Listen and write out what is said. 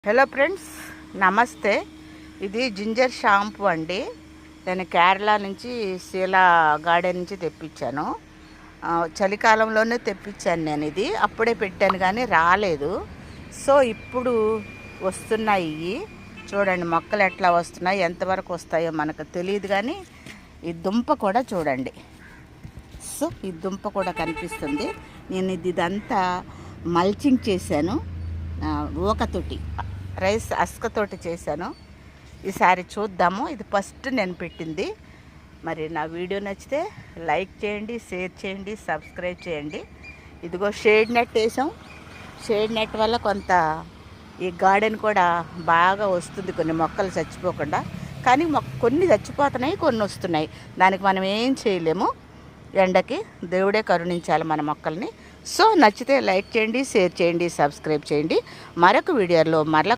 Hello friends, నమస్తే. ఇది ginger shampoo అండి. నేను కేరళ నుంచి శీలా గార్డెన్ నుంచి తెప్పించాను. చలికాలంలోనే తెప్పించాను నేను. ఇది అప్పుడే పెట్టాను కానీ రాలేదు. సో ఇప్పుడు వస్తున్నాయి. చూడండి మొక్కలు ఎట్లా వస్తున్నాయి, ఎంతవరకు వస్తాయో మనకు తెలియదు కానీ ఈ దుంప కూడా చూడండి. సో ఈ దుంప కూడా కనిపిస్తుంది. నేను ఇదంతా మల్చింగ్ చేశాను, ఊకతోటి రైస్ అస్కతోటి చేశాను. ఈసారి చూద్దాము. ఇది ఫస్ట్ నేను పెట్టింది. మరి నా వీడియో నచ్చితే లైక్ చేయండి, షేర్ చేయండి, సబ్స్క్రైబ్ చేయండి. ఇదిగో షేడ్ నెట్ వేసాం. షేడ్ నెట్ వల్ల కొంత ఈ గార్డెన్ కూడా బాగా వస్తుంది, కొన్ని మొక్కలు చచ్చిపోకుండా. కానీ కొన్ని చచ్చిపోతున్నాయి, కొన్ని వస్తున్నాయి. దానికి మనం ఏం చేయలేము. ఎండకి దేవుడే కరుణించాలి మన మొక్కల్ని. సో నచ్చితే లైక్ చేయండి, షేర్ చేయండి, సబ్స్క్రైబ్ చేయండి. మరొక వీడియోలో మరల